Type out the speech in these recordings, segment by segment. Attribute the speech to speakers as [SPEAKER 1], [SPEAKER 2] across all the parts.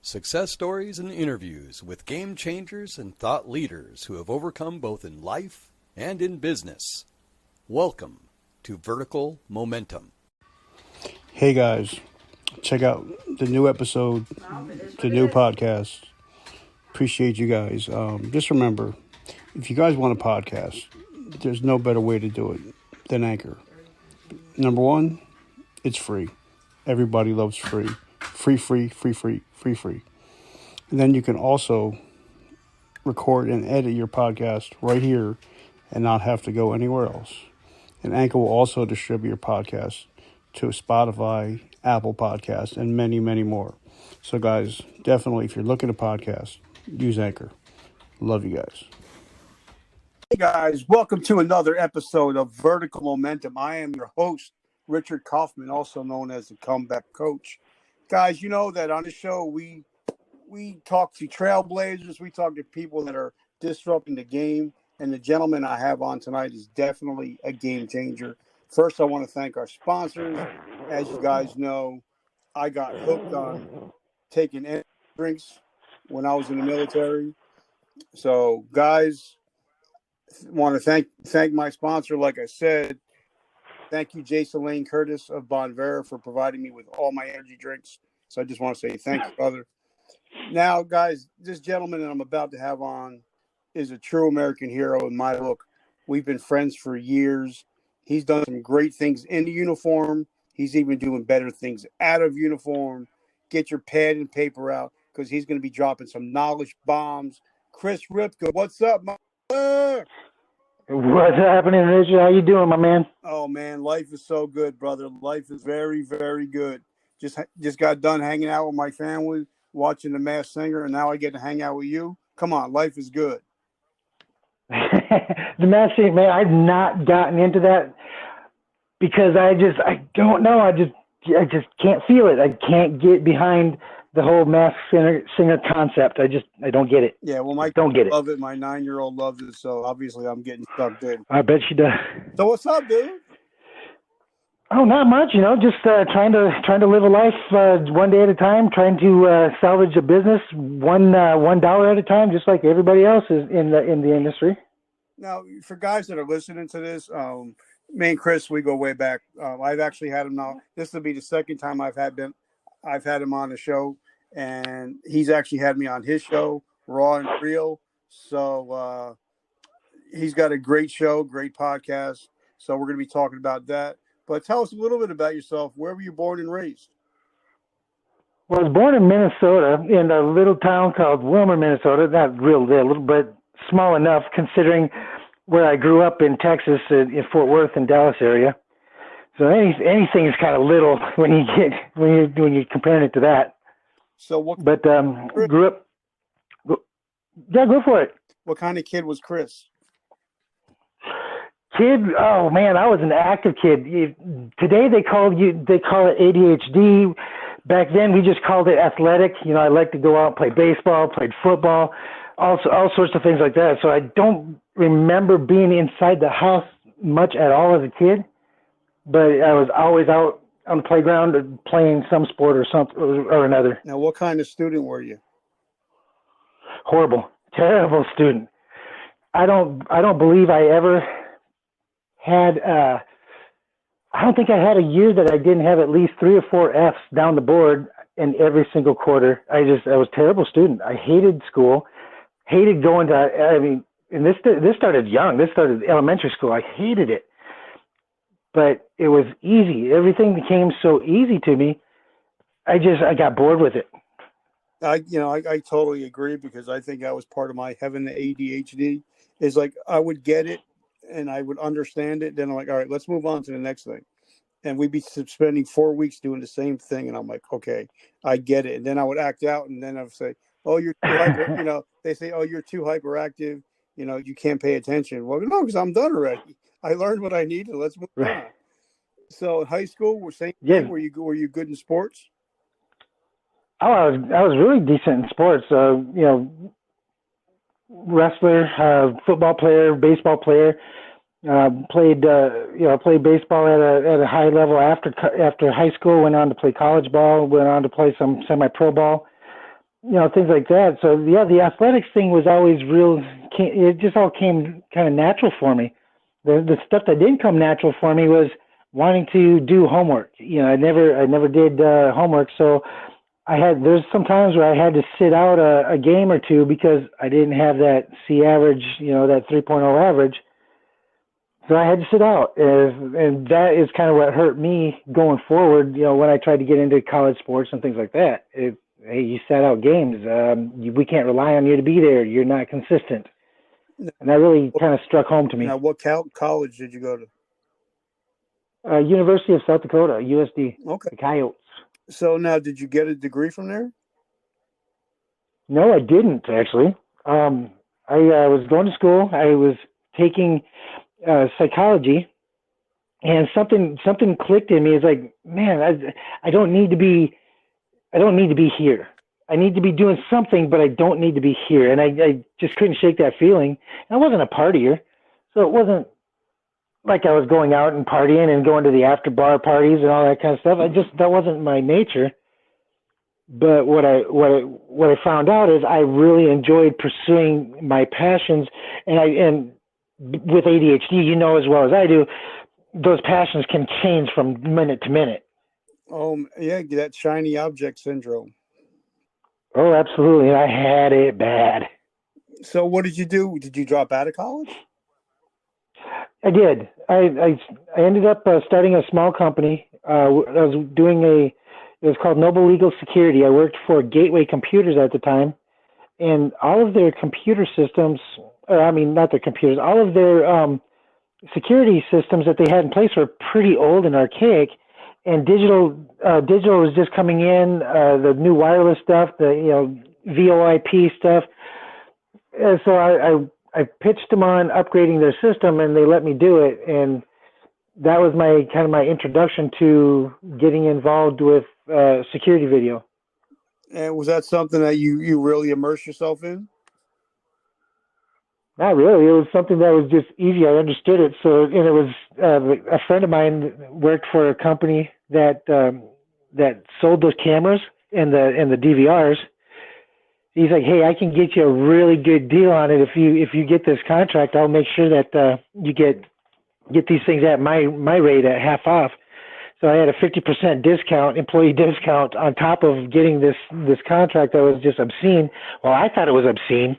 [SPEAKER 1] Success stories and interviews with game changers and thought leaders who have overcome both in life and in business. Welcome to Vertical Momentum.
[SPEAKER 2] Hey guys, check out the new episode, the new podcast. Appreciate you guys. Just remember, if you guys want a podcast, there's no better way to do it than Anchor. Number one, it's free. Everybody loves free. Free. And then you can also record and edit your podcast right here and not have to go anywhere else. And Anchor will also distribute your podcast to Spotify, Apple Podcasts, and many, many more. So guys, definitely, if you're looking to podcast, use Anchor. Love you guys.
[SPEAKER 3] Hey guys, welcome to another episode of Vertical Momentum. I am your host, Richard Kaufman, also known as the Comeback Coach. Guys, you know that on the show, we talk to trailblazers, we talk to people that are disrupting the game, and the gentleman I have on tonight is definitely a game changer. First, I want to thank our sponsors. As you guys know, I got hooked on taking energy drinks when I was in the military. So, guys, want to thank my sponsor, like I said. Thank you, Jason Lane Curtis of Bonvera, for providing me with all my energy drinks. So I just want to say thank you, brother. Now, guys, this gentleman that I'm about to have on is a true American hero in my book. We've been friends for years. He's done some great things in the uniform. He's even doing better things out of uniform. Get your pad and paper out because he's going to be dropping some knowledge bombs. Chris Ripka, what's up, my
[SPEAKER 4] What's happening, Richard? How you doing, my man?
[SPEAKER 3] Oh, man, life is so good, brother. Life is very, very good. Just got done hanging out with my family, watching The Masked Singer, and now I get to hang out with you. Come on, life is good.
[SPEAKER 4] The Masked Singer, man, I've not gotten into that because I don't know. I just can't feel it. I can't get behind the whole Masked Singer concept. I don't get it.
[SPEAKER 3] Yeah, well, my
[SPEAKER 4] don't get it.
[SPEAKER 3] Love it. My 9-year-old loves it, so obviously I'm getting stuck in.
[SPEAKER 4] I bet she does.
[SPEAKER 3] So what's up, dude?
[SPEAKER 4] Oh, not much. Just trying to live a life one day at a time. Trying to salvage a business $1 at a time, just like everybody else is in the industry.
[SPEAKER 3] Now, for guys that are listening to this, me and Chris, we go way back. I've actually had him now. This will be the second time I've had him on the show, and he's actually had me on his show, Raw and Real. So he's got a great show, great podcast. So we're going to be talking about that. But tell us a little bit about yourself. Where were you born and raised?
[SPEAKER 4] Well, I was born in Minnesota, in a little town called Wilmer, Minnesota. Not real little, but small enough considering where I grew up in Texas, in Fort Worth and Dallas area. So anything is kind of little when you're comparing it to that.
[SPEAKER 3] So what?
[SPEAKER 4] But grew up. Go for it.
[SPEAKER 3] What kind of kid was Chris?
[SPEAKER 4] Kid, oh man, I was an active kid. Today they call it ADHD. Back then we just called it athletic. I liked to go out and play baseball, played football, all sorts of things like that. So I don't remember being inside the house much at all as a kid. But I was always out on the playground playing some sport or something or another.
[SPEAKER 3] Now, what kind of student were you?
[SPEAKER 4] Horrible, terrible student. I don't believe I ever had. I don't think I had a year that I didn't have at least 3 or 4 Fs down the board in every single quarter. I was a terrible student. I hated school, hated going to. And this started young. This started elementary school. I hated it. But it was easy. Everything became so easy to me. I got bored with it.
[SPEAKER 3] I totally agree because I think that was part of my having the ADHD. Is like I would get it and I would understand it. Then I'm like, all right, let's move on to the next thing. And we'd be spending 4 weeks doing the same thing. And I'm like, okay, I get it. And then I would act out. And then I would say, oh, you're too hyper, they say, oh, you're too hyperactive. You can't pay attention. Well, no, because I'm done already. I learned what I needed. Let's move on. So in high school, we're saying, were you good in sports?
[SPEAKER 4] Oh, I was really decent in sports. Wrestler, football player, baseball player. Played baseball at a high level after high school. Went on to play college ball. Went on to play some semi-pro ball. things like that. So yeah, the athletics thing was always real. It just all came kind of natural for me. The stuff that didn't come natural for me was wanting to do homework. I never did homework. So there's some times where I had to sit out a game or two because I didn't have that C average, that 3.0 average. So I had to sit out, and that is kind of what hurt me going forward. When I tried to get into college sports and things like that. Hey, you sat out games. We can't rely on you to be there. You're not consistent. And that really kind of struck home to me.
[SPEAKER 3] Now, what college did you go
[SPEAKER 4] to? University of South Dakota, USD.
[SPEAKER 3] Okay.
[SPEAKER 4] The Coyotes.
[SPEAKER 3] So now, did you get a degree from there?
[SPEAKER 4] No, I didn't, actually. I was going to school. I was taking psychology, and something clicked in me. It's like, man, I don't need to be here. I need to be doing something, but I don't need to be here. And I just couldn't shake that feeling. And I wasn't a partier, so it wasn't like I was going out and partying and going to the after bar parties and all that kind of stuff. That wasn't my nature. But what I found out is I really enjoyed pursuing my passions, and with ADHD, as well as I do, those passions can change from minute to minute.
[SPEAKER 3] Oh, yeah, that shiny object syndrome.
[SPEAKER 4] Oh, absolutely. And I had it bad.
[SPEAKER 3] So what did you do? Did you drop out of college?
[SPEAKER 4] I did. I ended up starting a small company. I was doing it was called Noble Legal Security. I worked for Gateway Computers at the time, and all of their computer systems, not their computers, all of their security systems that they had in place were pretty old and archaic, and digital was just coming in, the new wireless stuff, the VoIP stuff. And so I pitched them on upgrading their system, and they let me do it, and that was my introduction to getting involved with security video.
[SPEAKER 3] And was that something that you really immersed yourself in?
[SPEAKER 4] Not really. It was something that was just easy. I understood it. So, and it was a friend of mine worked for a company that sold those cameras and the DVRs. He's like, hey, I can get you a really good deal on it if you get this contract. I'll make sure that you get these things at my rate at half off. So I had a 50% discount, employee discount, on top of getting this contract that was just obscene. Well, I thought it was obscene.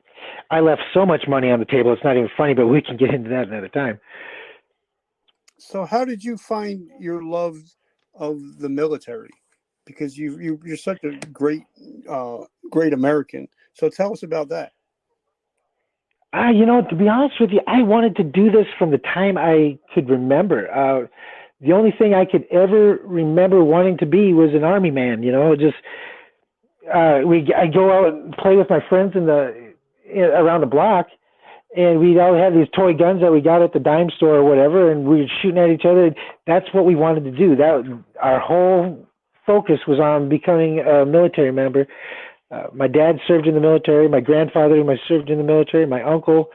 [SPEAKER 4] I left so much money on the table, it's not even funny, but we can get into that another time.
[SPEAKER 3] So how did you find your love of the military? Because you're such a great American. So tell us about that.
[SPEAKER 4] To be honest with you, I wanted to do this from the time I could remember. The only thing I could ever remember wanting to be was an army man. I go out and play with my friends around the block, and we'd all have these toy guns that we got at the dime store or whatever, and we were shooting at each other. That's what we wanted to do. Our whole focus was on becoming a military member. My dad served in the military. My grandfather served in the military. My uncle.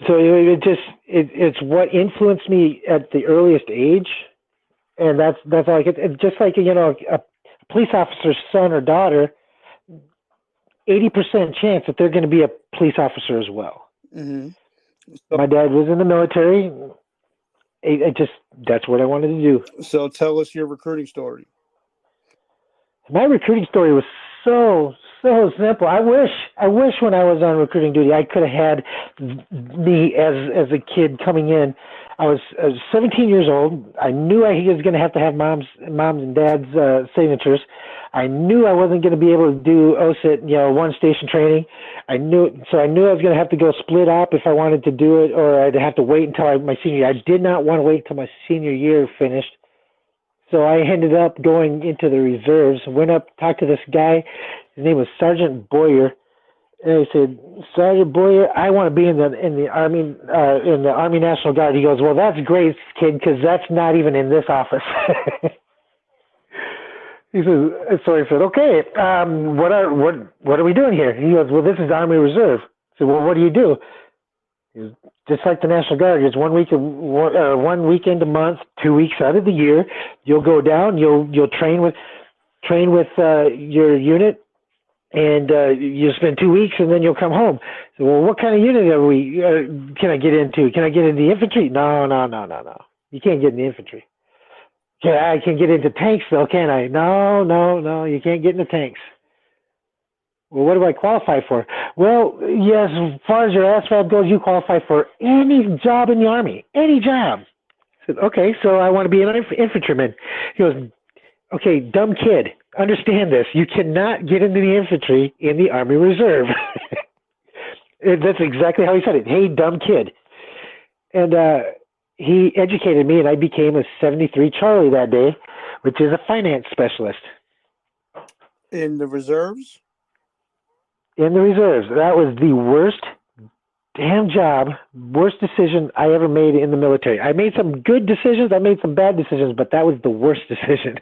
[SPEAKER 4] So it's what influenced me at the earliest age, and that's all I could. Just like a police officer's son or daughter, 80% chance that they're going to be a police officer as well.
[SPEAKER 3] Mm-hmm.
[SPEAKER 4] So, my dad was in the military. That's what I wanted to do.
[SPEAKER 3] So tell us your recruiting story.
[SPEAKER 4] My recruiting story was so simple. I wish when I was on recruiting duty, I could have had me as a kid coming in. I was 17 years old. I knew I was going to have mom's and dad's signatures. I knew I wasn't going to be able to do OSIT, one station training. I knew I was going to have to go split up if I wanted to do it, or I'd have to wait until my senior year. I did not want to wait until my senior year finished. So I ended up going into the reserves, went up, talked to this guy. His name was Sergeant Boyer. And I said, Sergeant Boyer, I want to be in the Army National Guard. He goes, well, that's great, kid, because that's not even in this office. He says, so I said, okay, what are we doing here? He goes, well, this is Army Reserve. I said, well, what do you do? He goes, just like the National Guard, it's 1 weekend a month, 2 weeks out of the year. You'll go down, you'll train with your unit, and you'll spend 2 weeks, and then you'll come home. So, well, what kind of unit are we? Can I get into? Can I get into the infantry? No. You can't get in the infantry. I can get into tanks, though, can I? No. You can't get into tanks. Well, what do I qualify for? Well, yes, as far as your ASVAB goes, you qualify for any job in the Army, any job. I said, okay, so I want to be an infantryman. He goes, okay, dumb kid, understand this. You cannot get into the infantry in the Army Reserve. That's exactly how he said it. Hey, dumb kid. And he educated me, and I became a 73 Charlie that day, which is a finance specialist.
[SPEAKER 3] In the reserves?
[SPEAKER 4] In the reserves. That was the worst damn job, worst decision I ever made in the military. I made some good decisions, I made some bad decisions, but that was the worst decision.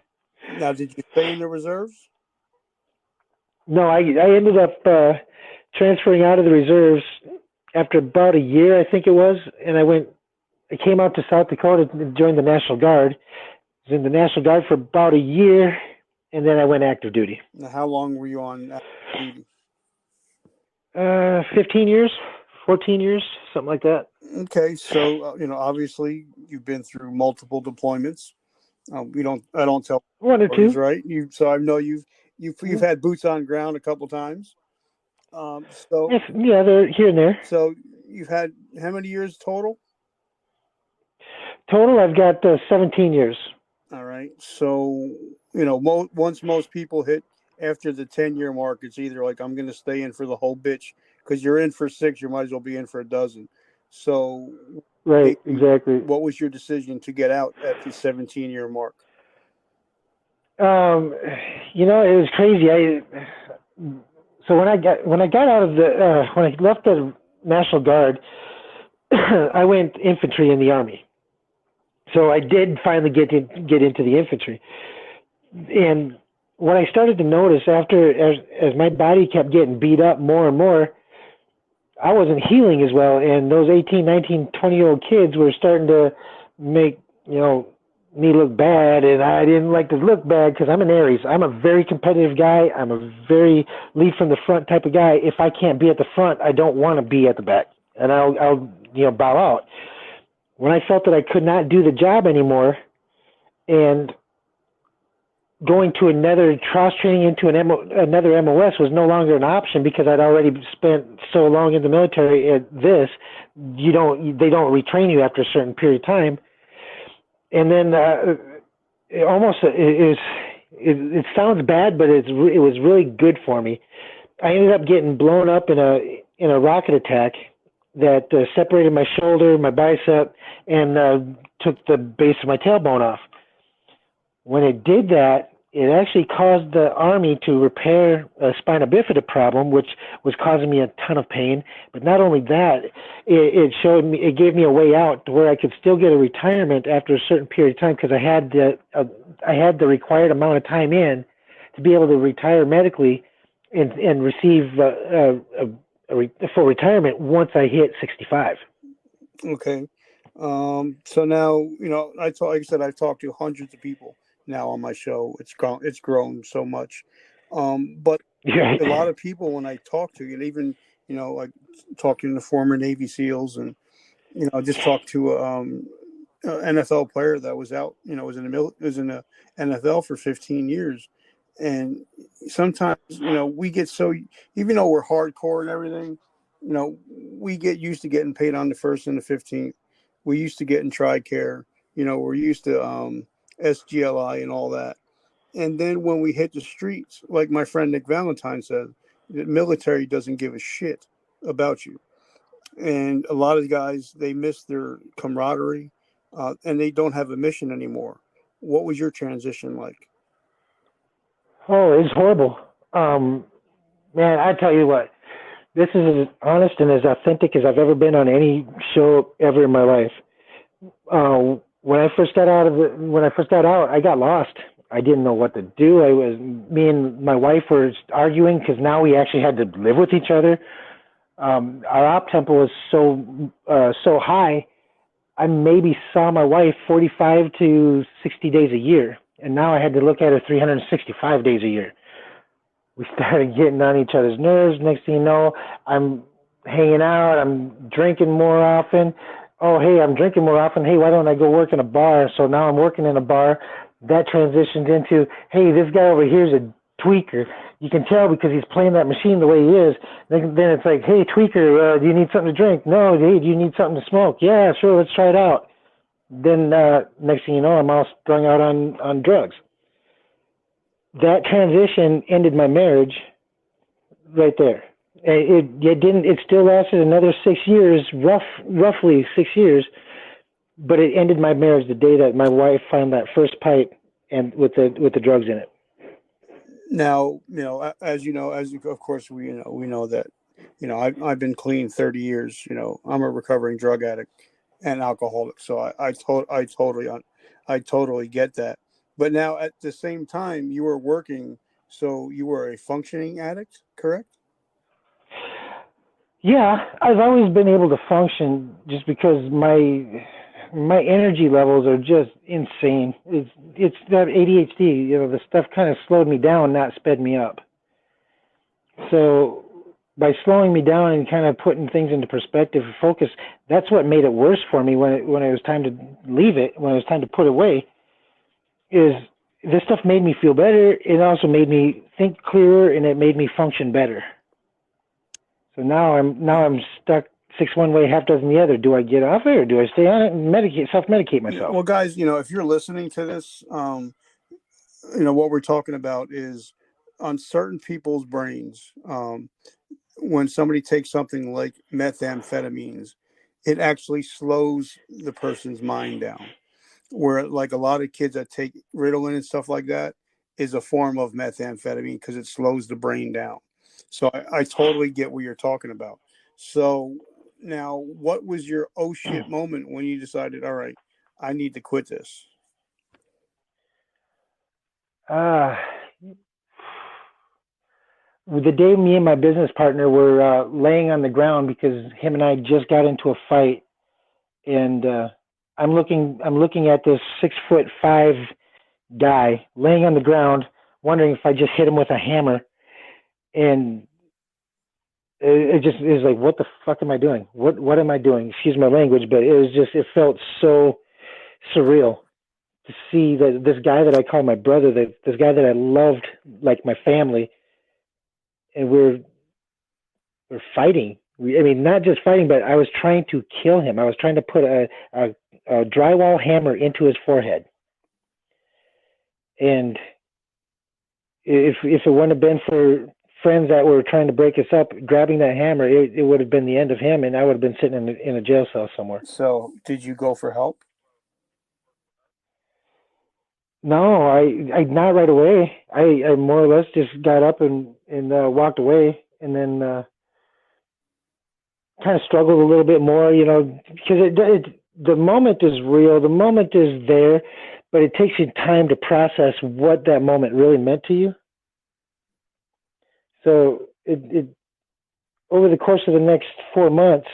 [SPEAKER 3] Now, did you stay in the reserves?
[SPEAKER 4] No, I ended up transferring out of the reserves after about a year, I think it was, and I came out to South Dakota to join the National Guard. I was in the National Guard for about a year, and then I went active duty.
[SPEAKER 3] Now, how long were you on active duty?
[SPEAKER 4] 15 years, 14 years, something like that.
[SPEAKER 3] Okay, so obviously you've been through multiple deployments. I don't tell
[SPEAKER 4] one or
[SPEAKER 3] stories,
[SPEAKER 4] two,
[SPEAKER 3] right? So I know you've had boots on ground a couple times. So
[SPEAKER 4] yeah, they're here and there.
[SPEAKER 3] So you've had how many years total?
[SPEAKER 4] Total, I've got 17 years.
[SPEAKER 3] All right. So once most people hit after the 10-year mark, it's either like I'm going to stay in for the whole bitch, because you're in for 6, you might as well be in for a dozen. So,
[SPEAKER 4] right, exactly.
[SPEAKER 3] What was your decision to get out at the 17-year mark?
[SPEAKER 4] It was crazy. So when I got out of when I left the National Guard, I went infantry in the Army. So I did finally get into the infantry, and what I started to notice as my body kept getting beat up more and more, I wasn't healing as well, and those 18, 19, 20-year-old kids were starting to make, me look bad, and I didn't like to look bad because I'm an Aries. I'm a very competitive guy. I'm a very lead from the front type of guy. If I can't be at the front, I don't want to be at the back, and I'll bow out. When I felt that I could not do the job anymore, and going to another cross training into another MOS was no longer an option, because I'd already spent so long in the military at this. They don't retrain you after a certain period of time. And then it sounds bad, but it was really good for me. I ended up getting blown up in a rocket attack that separated my shoulder, my bicep, and took the base of my tailbone off. When it did that, it actually caused the Army to repair a spina bifida problem, which was causing me a ton of pain. But not only that, it gave me a way out to where I could still get a retirement after a certain period of time, because I had the required amount of time in to be able to retire medically and receive a full retirement once I hit 65.
[SPEAKER 3] Okay. So now, like I said, I've talked to hundreds of people now on my show. It's grown so much. But a lot of people, when I talk to, and even, like talking to former Navy SEALs, and, just talked to an NFL player that was out, was in the NFL for 15 years. And sometimes, we get so, even though we're hardcore and everything, we get used to getting paid on the 1st and the 15th. We used to get in TRICARE, we're used to SGLI and all that. And then when we hit the streets, like my friend Nick Valentine said, the military doesn't give a shit about you. And a lot of the guys, they miss their camaraderie, and they don't have a mission anymore. What was your transition like?
[SPEAKER 4] Oh, it's horrible. Man, I tell you what, this is as honest and as authentic as I've ever been on any show ever in my life. When I first got out, I got lost. I didn't know what to do. Me and my wife were arguing, because now we actually had to live with each other. Our op tempo was so high. I maybe saw my wife 45 to 60 days a year, and now I had to look at her 365 days a year. We started getting on each other's nerves. Next thing you know, I'm hanging out. I'm drinking more often. Oh, hey, I'm drinking more often. Hey, why don't I go work in a bar? So now I'm working in a bar. That transitioned into, hey, this guy over here is a tweaker. You can tell because he's playing that machine the way he is. Then it's like, hey, tweaker, do you need something to drink? No. Hey, do you need something to smoke? Yeah, sure, let's try it out. Then next thing you know, I'm all strung out on drugs. That transition ended my marriage right there. It didn't. It still lasted another 6 years, roughly 6 years, but it ended my marriage the day that my wife found that first pipe and with the drugs in it.
[SPEAKER 3] Now, as of course, we know that, I've been clean 30 years. I'm a recovering drug addict and alcoholic. So I totally get that. But now at the same time, you were working, so you were a functioning addict, correct?
[SPEAKER 4] Yeah, I've always been able to function just because my energy levels are just insane. It's that ADHD. The stuff kind of slowed me down, not sped me up. So by slowing me down and kind of putting things into perspective and focus, that's what made it worse for me when it was time to leave it, when it was time to put it away. Is this stuff made me feel better? It also made me think clearer, and it made me function better. So now I'm stuck 6 one way, half dozen the other. Do I get off it or do I stay on it and self-medicate myself?
[SPEAKER 3] Well, guys, if you're listening to this, what we're talking about is on certain people's brains. When somebody takes something like methamphetamines, it actually slows the person's mind down. Where like a lot of kids that take Ritalin and stuff like that is a form of methamphetamine because it slows the brain down. So I totally get what you're talking about. So now, what was your oh shit moment when you decided, all right, I need to quit this?
[SPEAKER 4] Uh, the day me and my business partner were laying on the ground because him and I just got into a fight, and I'm looking at this 6'5" guy laying on the ground, wondering if I just hit him with a hammer, and it just is like, what the fuck am I doing? What am I doing? Excuse my language, but it felt so surreal to see that this guy that I call my brother, this guy that I loved like my family, and we're fighting. I mean, not just fighting, but I was trying to kill him. I was trying to put a drywall hammer into his forehead. And if it wouldn't have been for friends that were trying to break us up, grabbing that hammer, it would have been the end of him, and I would have been sitting in a jail cell somewhere.
[SPEAKER 3] So did you go for help?
[SPEAKER 4] No, I not right away. I more or less just got up and walked away, and then kind of struggled a little bit more, because the moment is real, the moment is there, but it takes you time to process what that moment really meant to you. So it over the course of the next 4 months,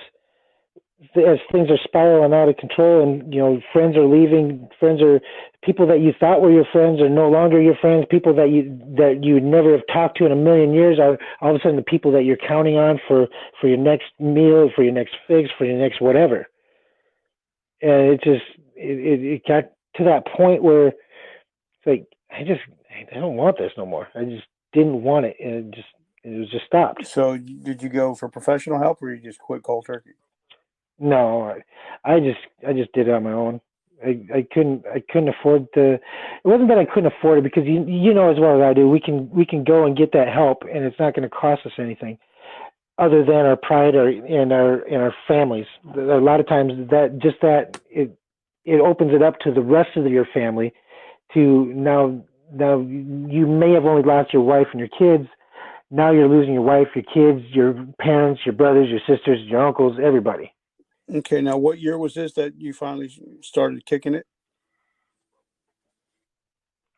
[SPEAKER 4] as things are spiraling out of control, and friends are leaving, people that you thought were your friends are no longer your friends. People that you never have talked to in a million years are all of a sudden the people that you're counting on for your next meal, for your next fix, for your next whatever. And it got to that point where it's like I don't want this no more. I just didn't want it, and it was just stopped.
[SPEAKER 3] So did you go for professional help, or you just quit cold turkey?
[SPEAKER 4] No, I just did it on my own. I couldn't afford to. It wasn't that I couldn't afford it, because you know as well as I do, we can go and get that help, and it's not going to cost us anything other than our pride and our families. A lot of times it opens it up to the rest of your family. To now you may have only lost your wife and your kids. Now you're losing your wife, your kids, your parents, your brothers, your sisters, your uncles, everybody.
[SPEAKER 3] Okay, now what year was this that you finally started kicking it?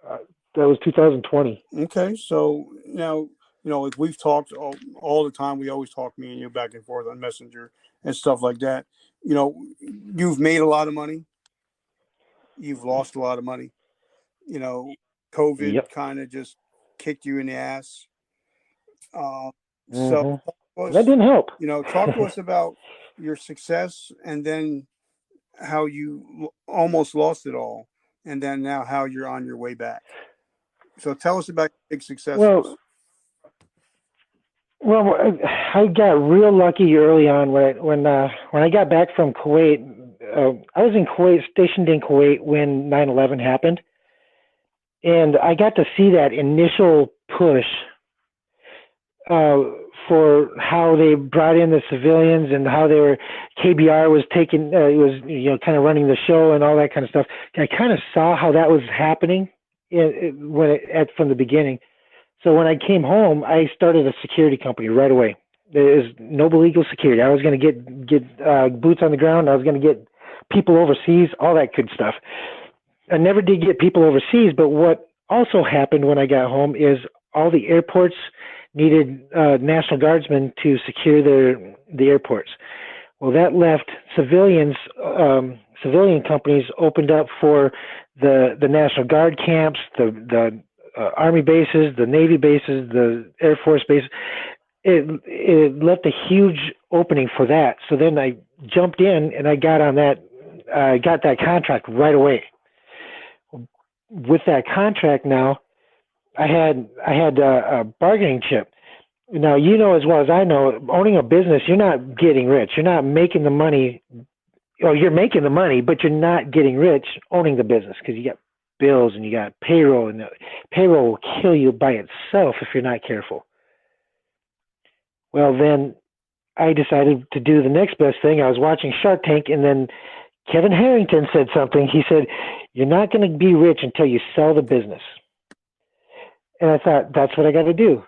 [SPEAKER 4] That was 2020.
[SPEAKER 3] Okay, so now, like we've talked all the time. We always talk, me and you, back and forth on Messenger and stuff like that. You've made a lot of money. You've lost a lot of money. COVID
[SPEAKER 4] Yep.
[SPEAKER 3] kind of just kicked you in the ass. So
[SPEAKER 4] Hmm.
[SPEAKER 3] talk to
[SPEAKER 4] That
[SPEAKER 3] us,
[SPEAKER 4] didn't help.
[SPEAKER 3] talk to us about your success, and then how you almost lost it all, and then now how you're on your way back. So tell us about your big successes.
[SPEAKER 4] Well, well, I got real lucky early on when I got back from Kuwait. I was in Kuwait, stationed in Kuwait when 9/11 happened, and I got to see that initial push uh, for how they brought in the civilians and how they were KBR was taking was kind of running the show and all that kind of stuff. I kind of saw how that was happening from the beginning. So when I came home, I started a security company right away. There is Noble Eagle Security. I was going to get boots on the ground. I was going to get people overseas, all that good stuff. I never did get people overseas, but what also happened when I got home is all the airports needed National Guardsmen to secure the airports. Well, that left civilians. Civilian companies opened up for the National Guard camps, the Army bases, the Navy bases, the Air Force bases. It left a huge opening for that. So then I jumped in and I got on that. I got that contract right away. With that contract now, I had a bargaining chip. Now, as well as I know, owning a business, you're not getting rich. You're not making the money. Or you're making the money, but you're not getting rich owning the business because you got bills and you got payroll, and the payroll will kill you by itself if you're not careful. Well, then I decided to do the next best thing. I was watching Shark Tank, and then Kevin Harrington said something. He said, "You're not going to be rich until you sell the business." And I thought, that's what I got to do.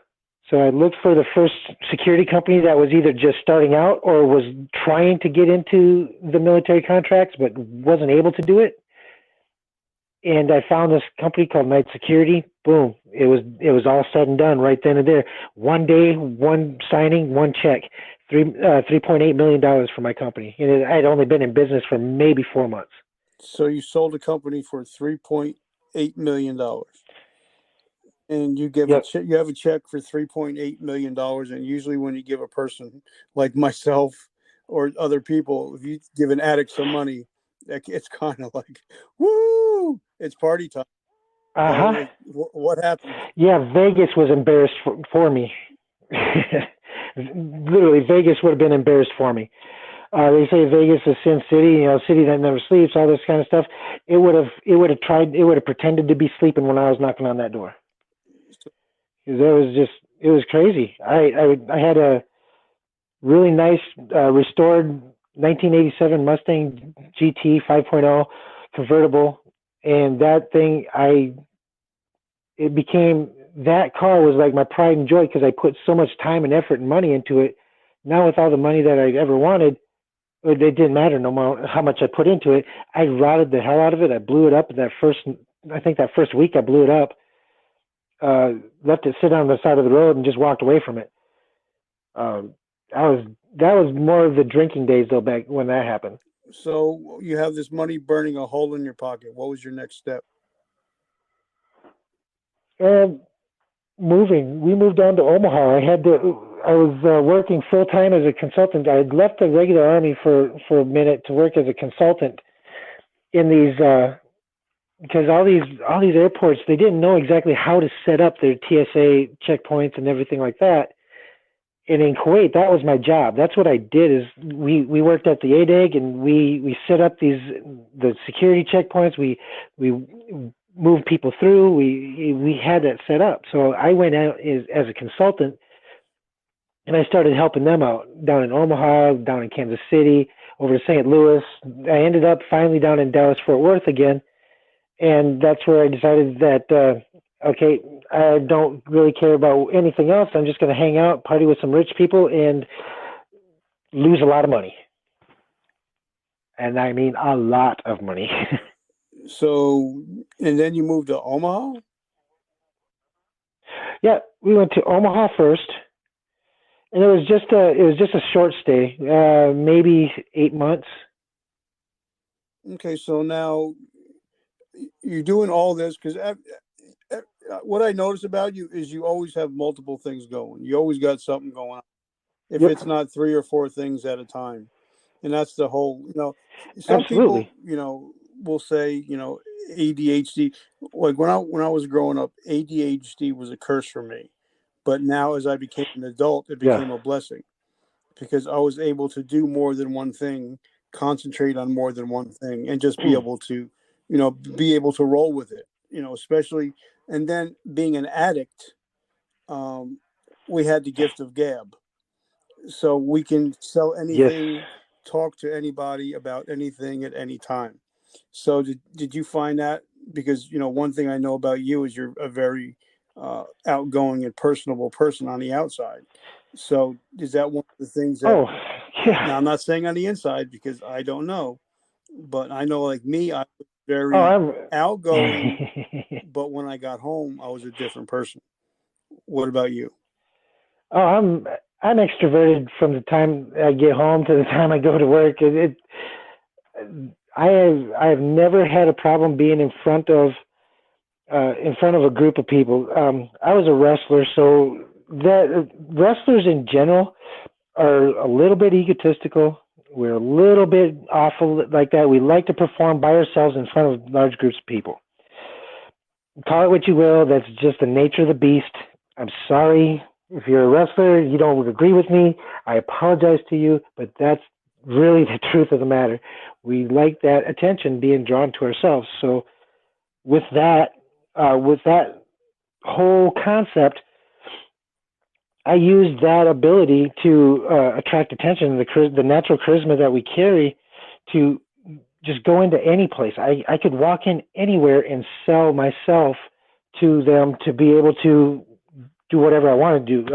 [SPEAKER 4] So I looked for the first security company that was either just starting out or was trying to get into the military contracts but wasn't able to do it. And I found this company called Knight Security. Boom! It was all said and done right then and there. One day, one signing, one check, $3.8 million for my company, and I had only been in business for maybe 4 months.
[SPEAKER 3] So you sold a company for $3.8 million, and you give a
[SPEAKER 4] Yep.
[SPEAKER 3] check. You have a check for $3.8 million, and usually when you give a person like myself or other people, if you give an addict some money, it's kind of like, woo! It's party time.
[SPEAKER 4] Uh huh.
[SPEAKER 3] What happened?
[SPEAKER 4] Yeah, Vegas was embarrassed for me. Literally, Vegas would have been embarrassed for me. They say Vegas is Sin City, city that never sleeps, all this kind of stuff. It would have pretended to be sleeping when I was knocking on that door. It was crazy. I had a really nice restored 1987 Mustang GT 5.0 convertible, and that car was like my pride and joy because I put so much time and effort and money into it. Now with all the money that I ever wanted, it didn't matter no matter how much I put into it. I rotted the hell out of it. I blew it up I think that first week I blew it up, left it sit on the side of the road and just walked away from it. That was more of the drinking days though, back when that happened.
[SPEAKER 3] So you have this money burning a hole in your pocket. What was your next step?
[SPEAKER 4] Uh, we moved down to Omaha. I was working full time as a consultant. I had left the regular army for a minute to work as a consultant in these because all these airports, they didn't know exactly how to set up their TSA checkpoints and everything like that. And in Kuwait, that was my job. That's what I did. Is we worked at the ADEG and we set up the security checkpoints. We moved people through. We had that set up. So I went out as a consultant, and I started helping them out down in Omaha, down in Kansas City, over to St. Louis. I ended up finally down in Dallas Fort Worth again, and that's where I decided that okay, I don't really care about anything else. I'm just going to hang out, party with some rich people, and lose a lot of money. And I mean a lot of money.
[SPEAKER 3] So, and then you moved to Omaha?
[SPEAKER 4] Yeah, we went to Omaha first, and it was just a short stay, maybe 8 months.
[SPEAKER 3] Okay, so now you're doing all this because what I notice about you is you always have multiple things going. You always got something going on. If
[SPEAKER 4] Yep.
[SPEAKER 3] it's not 3 or 4 things at a time, and that's the whole. Some people,
[SPEAKER 4] Absolutely.
[SPEAKER 3] will say, ADHD. Like when I was growing up, ADHD was a curse for me. But now, as I became an adult, it
[SPEAKER 4] Yeah.
[SPEAKER 3] became a blessing because I was able to do more than one thing, concentrate on more than one thing, and just be able to, roll with it. Especially, and then being an addict, um, we had the gift of gab, so we can sell
[SPEAKER 4] Yes.
[SPEAKER 3] anything, talk to anybody about anything at any time. So did you find that? Because one thing I know about you is you're a very outgoing and personable person on the outside. So is that one of the things that?
[SPEAKER 4] Oh, yeah.
[SPEAKER 3] Now I'm not saying on the inside because I don't know, but I know, like me, I was
[SPEAKER 4] Oh,
[SPEAKER 3] very outgoing, but when I got home, I was a different person. What about you?
[SPEAKER 4] oh, I'm extroverted from the time I get home to the time I go to work. I have never had a problem being in front of a group of people. I was a wrestler, so that wrestlers in general are a little bit egotistical. We're a little bit awful like that. We like to perform by ourselves in front of large groups of people. Call it what you will. That's just the nature of the beast. I'm sorry if you're a wrestler, you don't agree with me. I apologize to you, but that's really the truth of the matter. We like that attention being drawn to ourselves. So with that whole concept, I use that ability to attract attention, the natural charisma that we carry, to just go into any place. I could walk in anywhere and sell myself to them to be able to do whatever I want to do.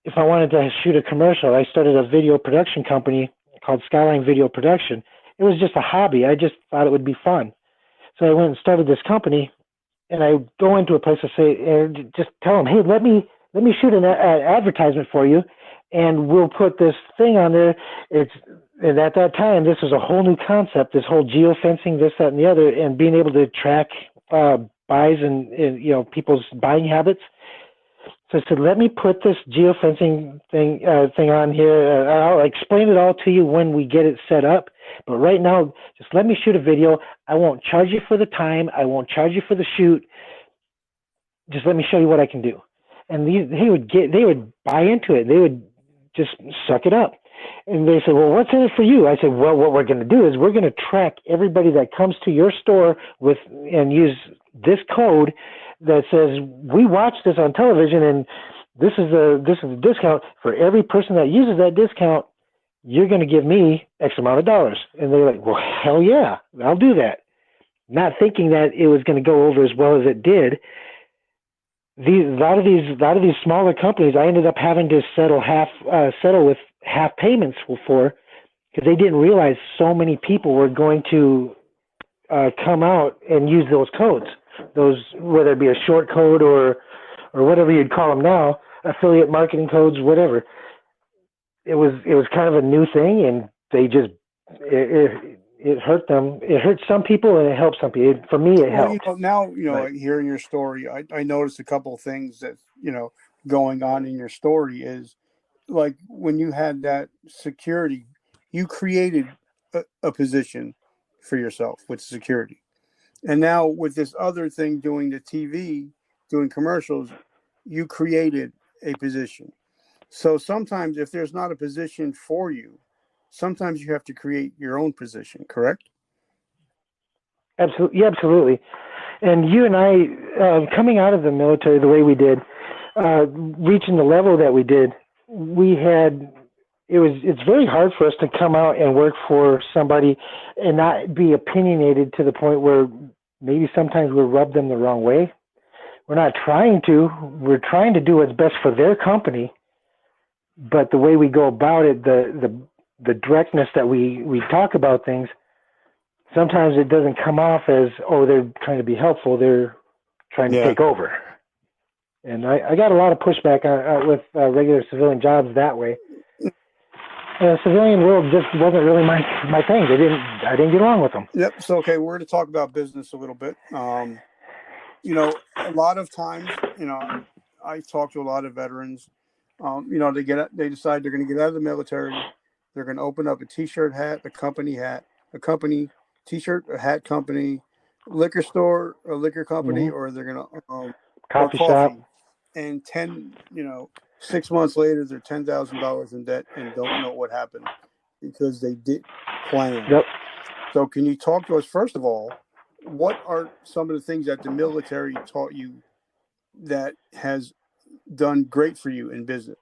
[SPEAKER 4] If I wanted to shoot a commercial, I started a video production company called Skyline Video Production. It was just a hobby. I just thought it would be fun. So I went and started this company, and I go into a place to say, and just tell them, hey, let me shoot an advertisement for you, and we'll put this thing on there. And at that time, this was a whole new concept, this whole geofencing, this, that, and the other, and being able to track buys and people's buying habits. So I said, let me put this geofencing thing on here. I'll explain it all to you when we get it set up. But right now, just let me shoot a video. I won't charge you for the time. I won't charge you for the shoot. Just let me show you what I can do. And they would buy into it. They would just suck it up. And they said, well, what's in it for you? I said, well, what we're going to do is we're going to track everybody that comes to your store and use this code that says we watched this on television, and this is a discount. For every person that uses that discount, you're going to give me X amount of dollars. And they're like, well, hell yeah, I'll do that. Not thinking that it was going to go over as well as it did. A lot of these smaller companies, I ended up having to settle with half payments for, because they didn't realize so many people were going to come out and use those codes. Those, whether it be a short code or whatever you'd call them now, affiliate marketing codes, whatever. It was kind of a new thing, and they just it hurt them. It hurt some people, and it helped some people. For me, it
[SPEAKER 3] Well,
[SPEAKER 4] helped.
[SPEAKER 3] now,
[SPEAKER 4] But
[SPEAKER 3] hearing your story, I noticed a couple of things that, going on in your story is, like, when you had that security, you created a position for yourself with security. And now with this other thing, doing the TV, doing commercials, you created a position. So sometimes if there's not a position for you, sometimes you have to create your own position, correct?
[SPEAKER 4] absolutely, yeah, absolutely. And you and I, coming out of the military the way we did, reaching the level that we did, it's very hard for us to come out and work for somebody and not be opinionated to the point where maybe sometimes we rub them the wrong way. We're not trying to. We're trying to do what's best for their company, but the way we go about it, the directness that we talk about things, sometimes it doesn't come off as, oh, they're trying to be helpful. They're trying to
[SPEAKER 3] Yeah.
[SPEAKER 4] take over. And I got a lot of pushback with regular civilian jobs that way. The civilian world just wasn't really my thing. I didn't get along with them.
[SPEAKER 3] Yep. So, okay, we're going to talk about business a little bit. a lot of times, I talk to a lot of veterans. They decide they're going to get out of the military. They're going to open up a t-shirt hat, a company t-shirt, a hat company, liquor store, a liquor company,
[SPEAKER 4] Mm-hmm.
[SPEAKER 3] or they're going to or
[SPEAKER 4] Coffee shop.
[SPEAKER 3] coffee. And 6 months later, they're $10,000 in debt and don't know what happened because they didn't plan.
[SPEAKER 4] Yep.
[SPEAKER 3] So, can you talk to us first of all? What are some of the things that the military taught you that has done great for you in business?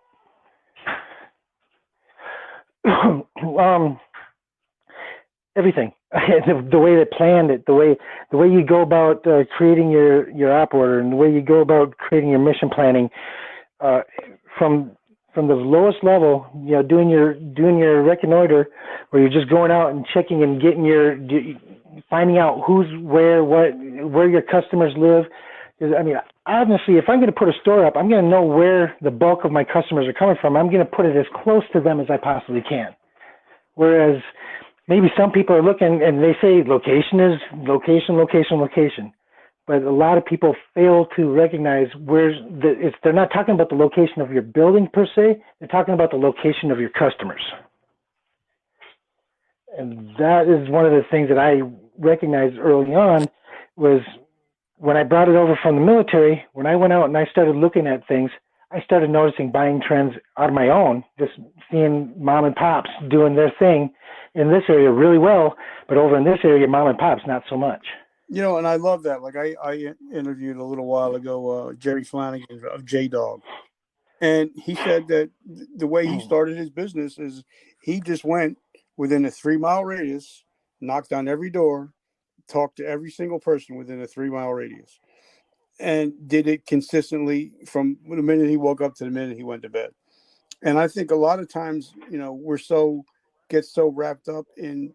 [SPEAKER 4] Everything. The way they planned it, the way you go about creating your op order, and the way you go about creating your mission planning, from the lowest level, doing your reconnoiter, where you're just going out and checking and finding out who's where your customers live. I mean, honestly, if I'm going to put a store up, I'm going to know where the bulk of my customers are coming from. I'm going to put it as close to them as I possibly can. Whereas maybe some people are looking and they say location is location, location, location. But a lot of people fail to recognize they're not talking about the location of your building per se. They're talking about the location of your customers. And that is one of the things that I recognized early on was when I brought it over from the military, when I went out and I started looking at things, I started noticing buying trends on my own, just seeing mom and pops doing their thing in this area really well, but over in this area, mom and pops, not so much.
[SPEAKER 3] And I love that. Like I interviewed a little while ago, Jerry Flanagan of J-Dog. And he said that the way he started his business is he just went within a 3-mile radius, knocked on every door, talked to every single person within a 3-mile radius, and did it consistently from the minute he woke up to the minute he went to bed. And I think a lot of times, we're get so wrapped up in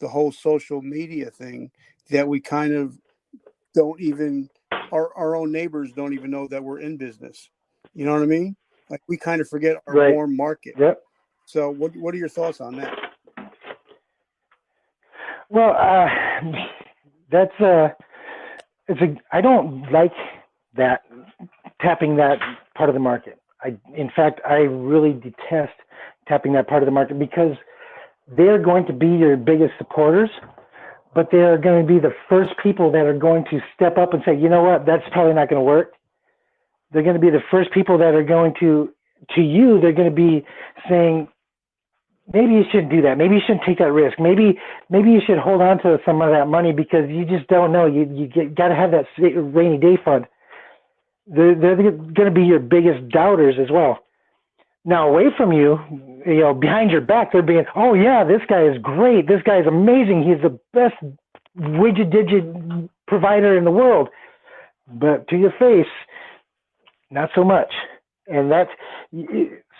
[SPEAKER 3] the whole social media thing that we kind of don't even, our own neighbors don't even know that we're in business. You know what I mean? Like we kind of forget our
[SPEAKER 4] Right.
[SPEAKER 3] warm market.
[SPEAKER 4] Yep.
[SPEAKER 3] So what are your thoughts on that?
[SPEAKER 4] Well, I don't like that, tapping that part of the market. In fact, I really detest tapping that part of the market because they're going to be your biggest supporters, but they're going to be the first people that are going to step up and say, you know what, that's probably not going to work. They're going to be the first people that are going to you, they're going to be saying, maybe you shouldn't do that. Maybe you shouldn't take that risk. Maybe you should hold on to some of that money because you just don't know. You got to have that rainy day fund. They're going to be your biggest doubters as well. Now, away from you, behind your back, they're being, oh yeah, this guy is great. This guy is amazing. He's the best widget provider in the world. But to your face, not so much. And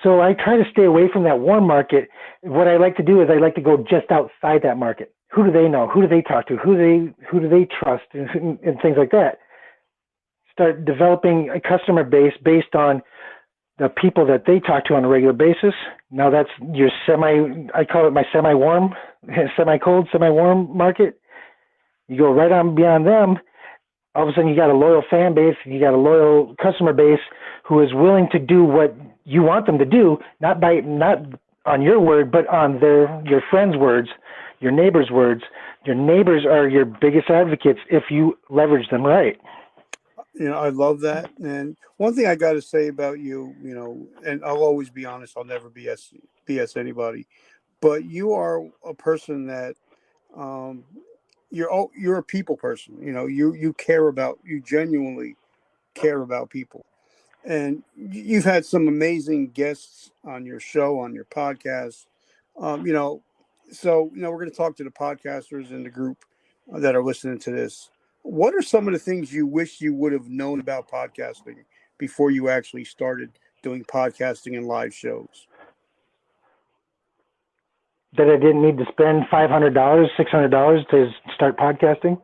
[SPEAKER 4] so I try to stay away from that warm market. What I like to do is I like to go just outside that market. Who do they know? Who do they talk to? Who do they trust? And things like that. Start developing a customer base based on the people that they talk to on a regular basis. Now that's your I call it my semi-warm, semi-cold, semi-warm market. You go right on beyond them. All of a sudden you got a loyal fan base, you got a loyal customer base who is willing to do what you want them to do, not on your word, but on your friends' words, your neighbors' words. Your neighbors are your biggest advocates if you leverage them right.
[SPEAKER 3] I love that. And one thing I got to say about you, and I'll always be honest, I'll never BS anybody, but you are a person that, you're a people person. You genuinely care about people. And you've had some amazing guests on your show, on your podcast. So we're going to talk to the podcasters in the group that are listening to this. What are some of the things you wish you would have known about podcasting before you actually started doing podcasting and live shows?
[SPEAKER 4] That I didn't need to spend $500, $600 to start podcasting.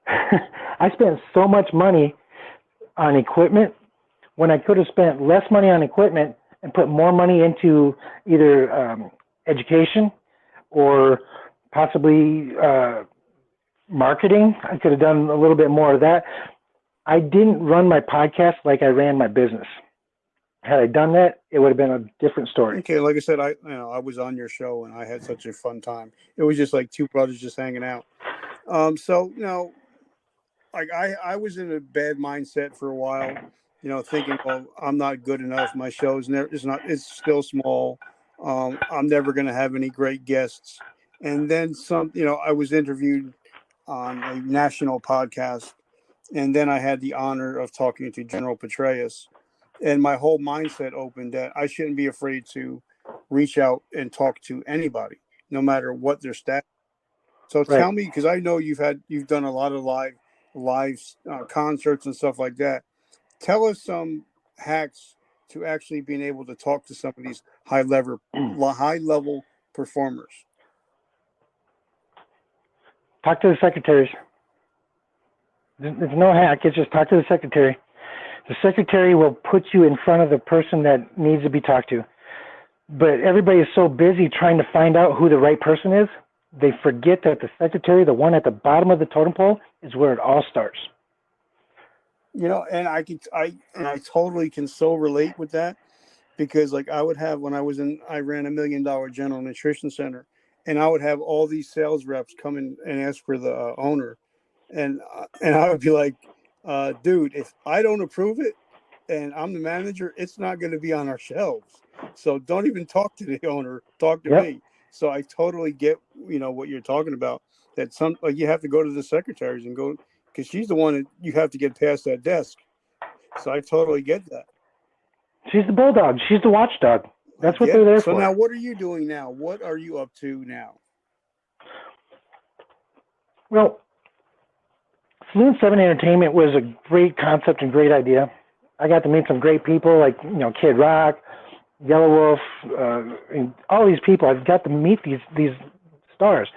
[SPEAKER 4] I spent so much money on equipment when I could have spent less money on equipment and put more money into either education or possibly marketing. I could have done a little bit more of that. I didn't run my podcast like I ran my business. Had I done that, it would have been a different story.
[SPEAKER 3] Okay, like I said, I was on your show and I had such a fun time. It was just like two brothers just hanging out. So like I was in a bad mindset for a while, thinking, well, I'm not good enough. My show's never it's still small. I'm never going to have any great guests. And then I was interviewed on a national podcast, and then I had the honor of talking to General Petraeus, and my whole mindset opened that I shouldn't be afraid to reach out and talk to anybody, no matter what their status. So
[SPEAKER 4] Right.
[SPEAKER 3] tell me, because I know you've done a lot of live concerts and stuff like that. Tell us some hacks to actually being able to talk to some of these high level performers.
[SPEAKER 4] Talk to the secretaries. There's no hack. It's just talk to the secretary. The secretary will put you in front of the person that needs to be talked to. But everybody is so busy trying to find out who the right person is, they forget that the secretary, the one at the bottom of the totem pole, is where it all starts.
[SPEAKER 3] And I totally can so relate with that, because like I would have, when I ran $1 million general nutrition center, and I would have all these sales reps come in and ask for the owner, and I would be like, dude, if I don't approve it and I'm the manager, it's not going to be on our shelves. So don't even talk to the owner, talk to
[SPEAKER 4] Yep.
[SPEAKER 3] me. So I totally get, what you're talking about, that you have to go to the secretaries and go, because she's the one that you have to get past that desk. So I totally get that.
[SPEAKER 4] She's the bulldog. She's the watchdog. That's what they're there
[SPEAKER 3] so
[SPEAKER 4] for.
[SPEAKER 3] So now what are you doing now? What are you up to now?
[SPEAKER 4] Well, Saloon 7 Entertainment was a great concept and great idea. I got to meet some great people like, Kid Rock, Yellow Wolf, and all these people. I've got to meet these stars.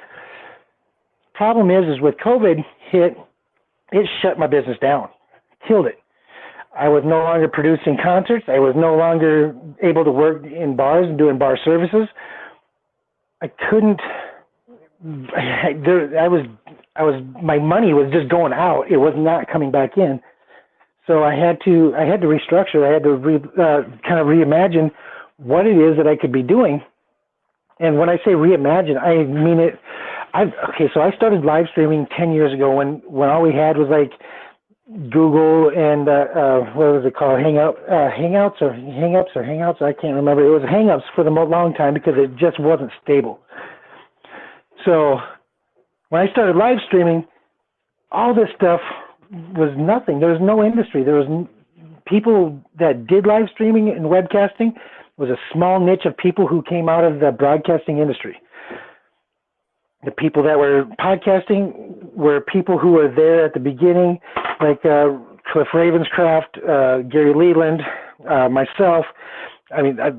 [SPEAKER 4] Problem is with COVID hit, it shut my business down, killed it. I was no longer producing concerts. I was no longer able to work in bars and doing bar services. I couldn't. My money was just going out. It was not coming back in. So I had to restructure. I had to kind of reimagine what it is that I could be doing. And when I say reimagine, I mean it. So I started live streaming 10 years ago when all we had was like Google and what was it called? Hangouts. I can't remember. It was Hangouts for the long time because it just wasn't stable. So when I started live streaming, all this stuff was nothing. There was no industry. There was people that did live streaming and webcasting. Was a small niche of people who came out of the broadcasting industry. The people that were podcasting were people who were there at the beginning, like Cliff Ravenscraft, Gary Leland, myself. I mean, I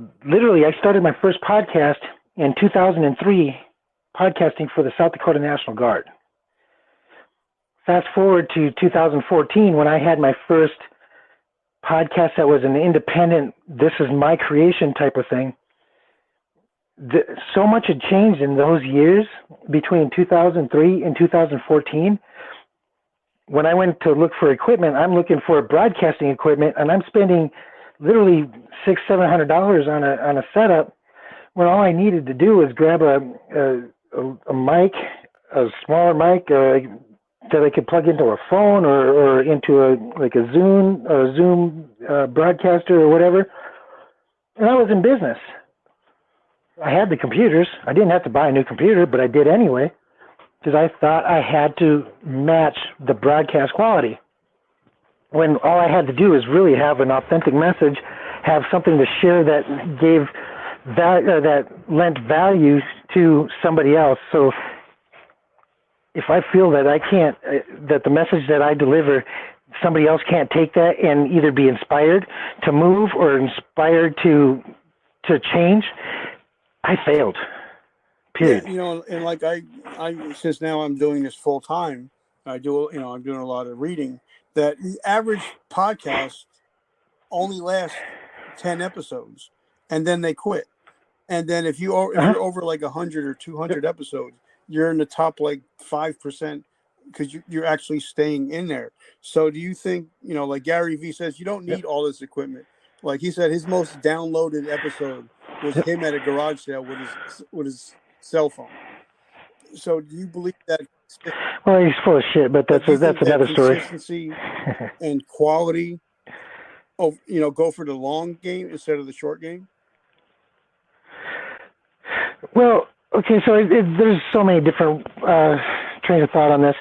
[SPEAKER 4] started my first podcast in 2003, podcasting for the South Dakota National Guard. Fast forward to 2014 when I had my first podcast that was an independent, this is my creation type of thing. So much had changed in those years between 2003 and 2014. When I went to look for equipment, I'm looking for broadcasting equipment, and I'm spending literally $600-700 on a setup when all I needed to do was grab a mic, a smaller mic that I could plug into a phone or into a Zoom broadcaster or whatever, and I was in business. I had the computers. I didn't have to buy a new computer, but I did anyway because I thought I had to match the broadcast quality. When all I had to do is really have an authentic message, have something to share that gave that lent value to somebody else. So if I feel that that the message that I deliver, somebody else can't take that and either be inspired to move or inspired to change, I failed. Period.
[SPEAKER 3] Yeah, and like I since now I'm doing this full time, I'm doing a lot of reading. That the average podcast only lasts 10 episodes, and then they quit. And then if you're over like 100 or 200 episodes, you're in the top like 5% because you're actually staying in there. So do you think, like Gary Vee says, you don't
[SPEAKER 4] Yep.
[SPEAKER 3] need all this equipment? Like he said, his most downloaded episode was him at a garage sale with his cell phone. So do you believe that?
[SPEAKER 4] Well, he's full of shit, but
[SPEAKER 3] But do you
[SPEAKER 4] that's
[SPEAKER 3] think that
[SPEAKER 4] another story.
[SPEAKER 3] consistency and quality, go for the long game instead of the short game?
[SPEAKER 4] Well, okay, so there's so many different trains of thought on this.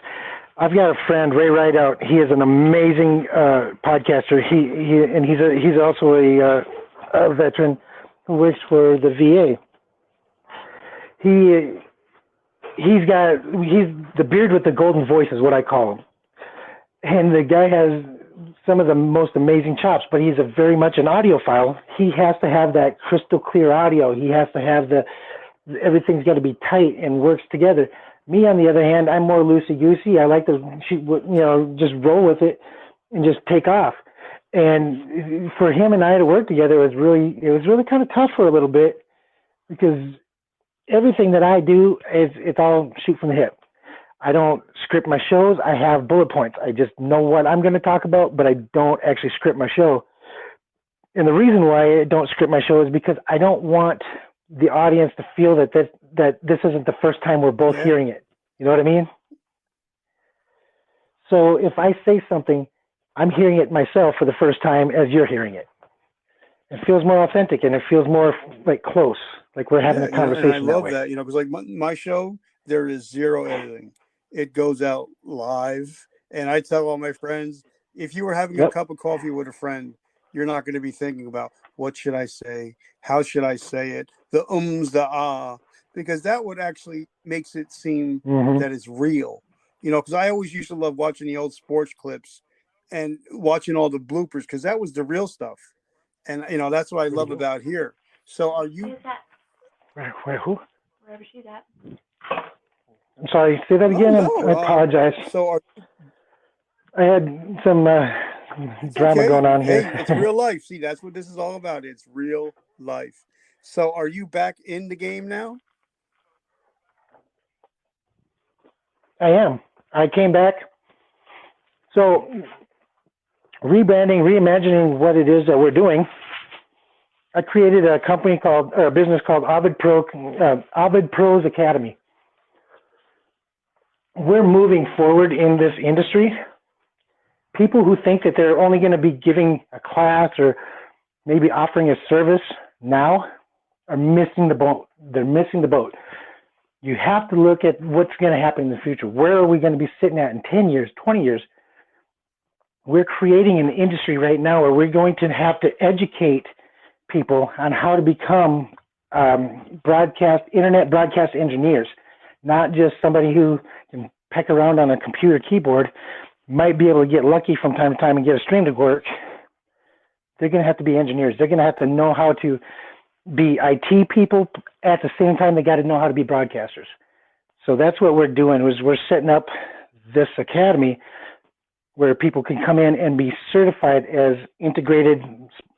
[SPEAKER 4] I've got a friend, Ray Rideout. He is an amazing podcaster. He's also a veteran who works for the VA. He's the beard with the golden voice is what I call him, and the guy has some of the most amazing chops. But he's very much an audiophile. He has to have that crystal clear audio. He has to have everything's got to be tight and works together. Me, on the other hand, I'm more loosey-goosey. I like to just roll with it and just take off. And for him and I to work together it was really kind of tough for a little bit, because everything that I do it's all shoot from the hip. I don't script my shows. I have bullet points. I just know what I'm going to talk about, but I don't actually script my show. And the reason why I don't script my show is because I don't want the audience to feel that this isn't the first time we're both hearing it. You know what I mean? So if I say something, I'm hearing it myself for the first time as you're hearing it. It feels more authentic and it feels more like close, like we're having a conversation.
[SPEAKER 3] And I love that, because like my show, there is zero editing. It goes out live. And I tell all my friends, if you were having a cup of coffee with a friend, you're not going to be thinking about what should I say? How should I say it? The the ah, because that would actually makes it seem that it's real. Because I always used to love watching the old sports clips and watching all the bloopers, because that was the real stuff. And, that's what I love about here. So are you...
[SPEAKER 4] Where who? Wherever she's at. I'm sorry, say that again. I apologize.
[SPEAKER 3] So
[SPEAKER 4] I had some drama going on here.
[SPEAKER 3] Hey, it's real life. See, that's what this is all about. It's real life. So are you back in the game now?
[SPEAKER 4] I am. I came back. So rebranding, reimagining what it is that we're doing. I created a business called Ovid Pros Academy. We're moving forward in this industry. People who think that they're only going to be giving a class or maybe offering a service now are missing the boat. They're missing the boat. You have to look at what's going to happen in the future. Where are we going to be sitting at in 10 years, 20 years? We're creating an industry right now where we're going to have to educate people on how to become internet broadcast engineers, not just somebody who can peck around on a computer keyboard, might be able to get lucky from time to time and get a stream to work. They're going to have to be engineers. They're going to have to know how to be IT people. At the same time, they got to know how to be broadcasters. So that's what we're doing. We're setting up this academy where people can come in and be certified as integrated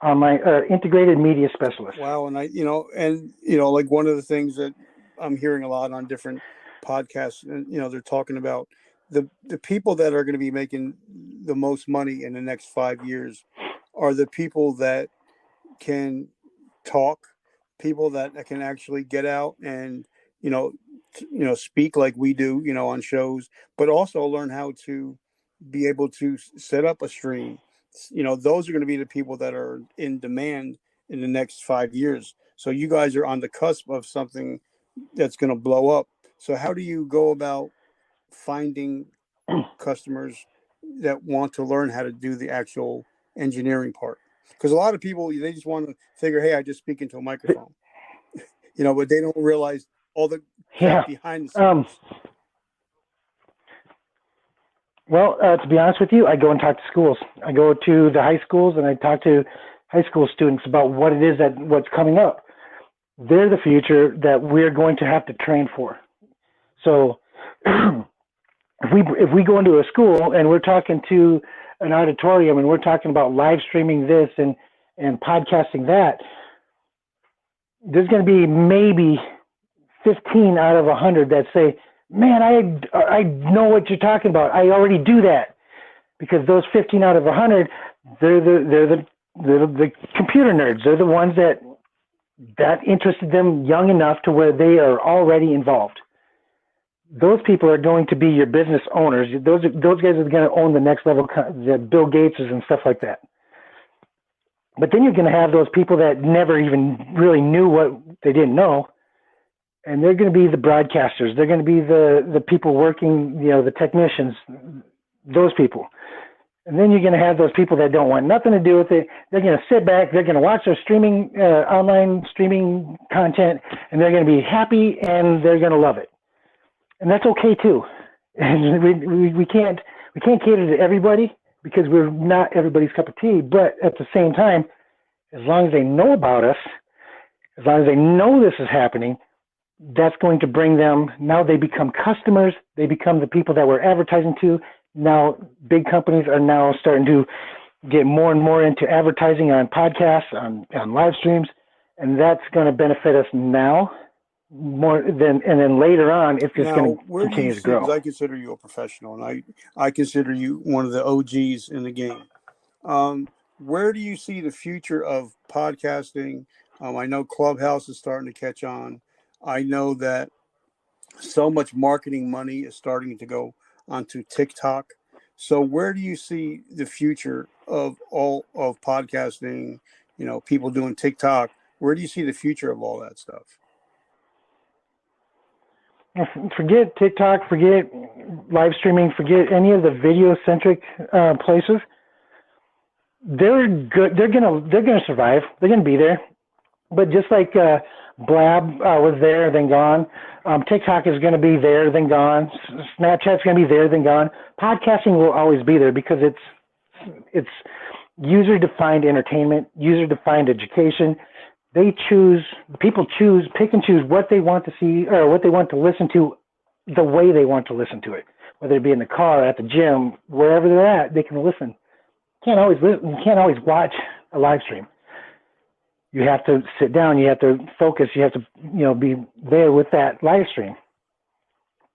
[SPEAKER 4] media specialists.
[SPEAKER 3] Wow. And like one of the things that I'm hearing a lot on different podcasts, and, they're talking about the people that are going to be making the most money in the next 5 years are the people that can talk, people that can actually get out and, speak like we do, on shows, but also learn how to be able to set up a stream. Those are going to be the people that are in demand in the next 5 years. So you guys are on the cusp of something that's going to blow up. So how do you go about finding customers that want to learn how to do the actual engineering part? Because a lot of people, they just want to figure, hey, I just speak into a microphone, but they don't realize all the crap behind the scenes.
[SPEAKER 4] Well, to be honest with you, I go and talk to schools. I go to the high schools and I talk to high school students about what it is what's coming up. They're the future that we're going to have to train for. So if we go into a school and we're talking to an auditorium and we're talking about live streaming this and podcasting that, there's going to be maybe 15 out of 100 that say, Man, I know what you're talking about. I already do that, because those 15 out of 100, they're the computer nerds. They're the ones that interested them young enough to where they are already involved. Those people are going to be your business owners. Those guys are going to own the next level, the Bill Gateses and stuff like that. But then you're going to have those people that never even really knew what they didn't know, and they're going to be the broadcasters. They're going to be the people working, the technicians, those people. And then you're going to have those people that don't want nothing to do with it. They're going to sit back. They're going to watch their online streaming content, and they're going to be happy, and they're going to love it. And that's okay too. And we can't cater to everybody, because we're not everybody's cup of tea. But at the same time, as long as they know about us, as long as they know this is happening, that's going to bring them. Now they become customers. They become the people that we're advertising to. Now, big companies are now starting to get more and more into advertising on podcasts, on live streams, and that's going to benefit us now more than, and then later on, it's just going to continue to grow.
[SPEAKER 3] Because I consider you a professional, and I consider you one of the OGs in the game. Where do you see the future of podcasting? I know Clubhouse is starting to catch on. I know that so much marketing money is starting to go onto TikTok. So where do you see the future of all of podcasting, people doing TikTok? Where do you see the future of all that stuff?
[SPEAKER 4] Forget TikTok, forget live streaming, forget any of the video-centric places. They're good. They're gonna survive. They're gonna be there. But just like Blab was there, then gone. TikTok is going to be there, then gone. Snapchat's going to be there, then gone. Podcasting will always be there, because it's user-defined entertainment, user-defined education. People pick and choose what they want to see or what they want to listen to, the way they want to listen to it. Whether it be in the car, at the gym, wherever they're at, they can listen. You can't always watch a live stream. You have to sit down, you have to focus, you have to, be there with that live stream.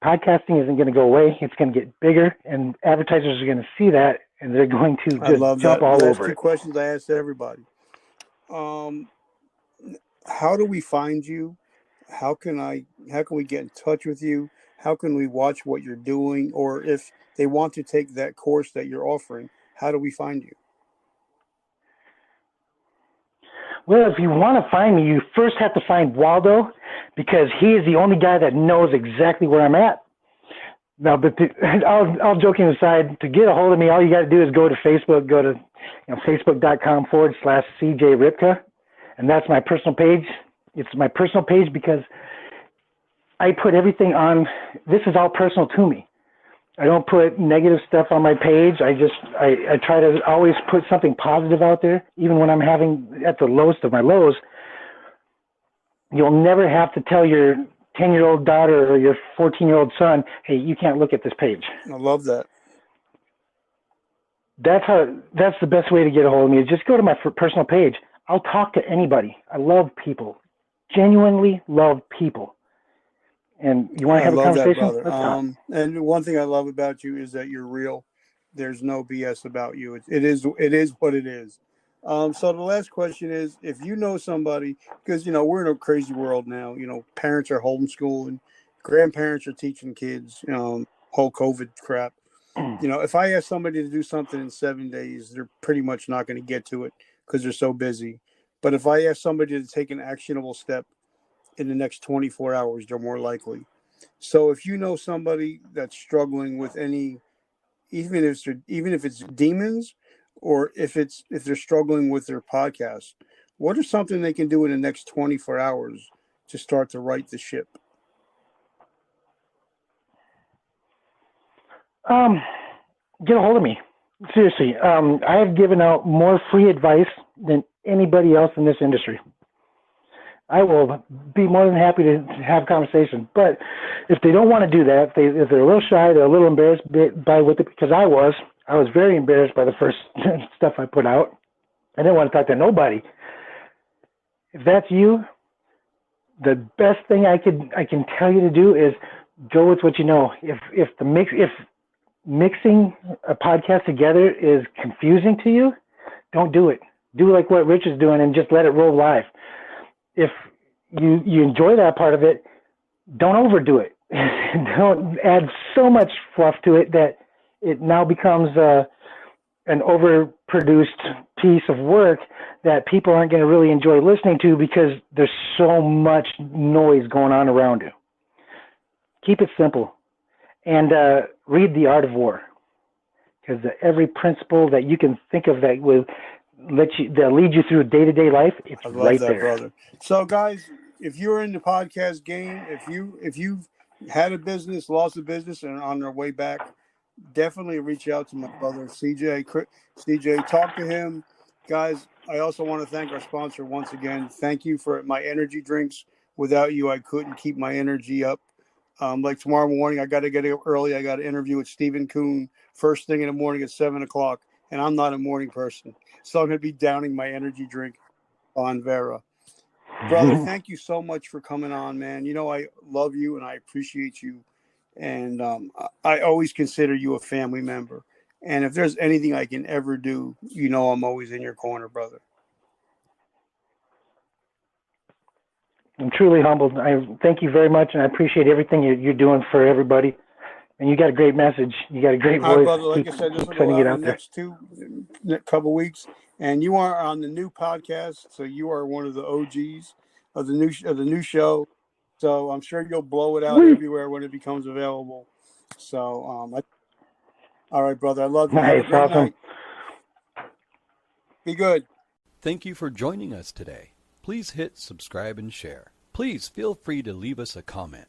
[SPEAKER 4] Podcasting isn't going to go away. It's going to get bigger, and advertisers are going to see that, and they're going to just jump all over it.
[SPEAKER 3] Last two questions I asked everybody. How do we find you? How can we get in touch with you? How can we watch what you're doing? Or if they want to take that course that you're offering, how do we find you?
[SPEAKER 4] Well, if you want to find me, you first have to find Waldo, because he is the only guy that knows exactly where I'm at. Now, but all joking aside, to get a hold of me, all you got to do is go to Facebook, go to facebook.com/CJ Ripka, and that's my personal page. It's my personal page because I put everything on. This is all personal to me. I don't put negative stuff on my page. I try to always put something positive out there, even when I'm having at the lowest of my lows. You'll never have to tell your 10-year-old daughter or your 14-year-old son, hey, you can't look at this page.
[SPEAKER 3] I love that.
[SPEAKER 4] That's the best way to get a hold of me, is just go to my personal page. I'll talk to anybody. I love people, genuinely love people. And you want to have a conversation?
[SPEAKER 3] That, brother. And one thing I love about you is that you're real. There's no BS about you. It is what it is. So the last question is, if you know somebody, because, we're in a crazy world now, parents are homeschooling, grandparents are teaching kids, whole COVID crap. If I ask somebody to do something in 7 days, they're pretty much not going to get to it because they're so busy. But if I ask somebody to take an actionable step in the next 24 hours, they're more likely. So if you know somebody that's struggling with any, even if it's demons, or if they're struggling with their podcast, what is something they can do in the next 24 hours to start to right the ship?
[SPEAKER 4] Get a hold of me. Seriously. I have given out more free advice than anybody else in this industry. I will be more than happy to have conversation. But if they don't want to do that, if they're a little shy, they're a little embarrassed by what because I was very embarrassed by the first stuff I put out. I didn't want to talk to nobody. If that's you, the best thing I can tell you to do is go with what you know. If mixing a podcast together is confusing to you, don't do it. Do like what Rich is doing and just let it roll live. If you enjoy that part of it, don't overdo it. Don't add so much fluff to it that it now becomes an overproduced piece of work that people aren't going to really enjoy listening to because there's so much noise going on around you. Keep it simple and read The Art of War, because every principle that you can think of that will that lead you through day-to-day life, it's
[SPEAKER 3] I love
[SPEAKER 4] right
[SPEAKER 3] that,
[SPEAKER 4] there.
[SPEAKER 3] brother. So, guys, if you're in the podcast game, if you've had a business, lost a business, and on their way back, definitely reach out to my brother CJ. CJ, talk to him, guys. I also want to thank our sponsor once again. Thank you for my energy drinks. Without you, I couldn't keep my energy up. Like tomorrow morning, I got to get up early. I got an interview with Stephen Kuhn first thing in the morning at 7:00, and I'm not a morning person, so I'm going to be downing my energy drink on Vera. Brother, thank you so much for coming on, man. You know, I love you and I appreciate you. And I always consider you a family member. And if there's anything I can ever do, you know, I'm always in your corner, brother.
[SPEAKER 4] I'm truly humbled. I thank you very much, and I appreciate everything you're doing for everybody. And you got a great message. You got a great
[SPEAKER 3] All right,
[SPEAKER 4] voice.
[SPEAKER 3] brother. Like I said, this will go out in the next couple weeks. And you are on the new podcast, so you are one of the OGs of the new show. So I'm sure you'll blow it out everywhere when it becomes available. So, all right, brother. I love you.
[SPEAKER 4] Nice,
[SPEAKER 3] Have a great
[SPEAKER 4] awesome.
[SPEAKER 3] night. Be good.
[SPEAKER 1] Thank you for joining us today. Please hit subscribe and share. Please feel free to leave us a comment.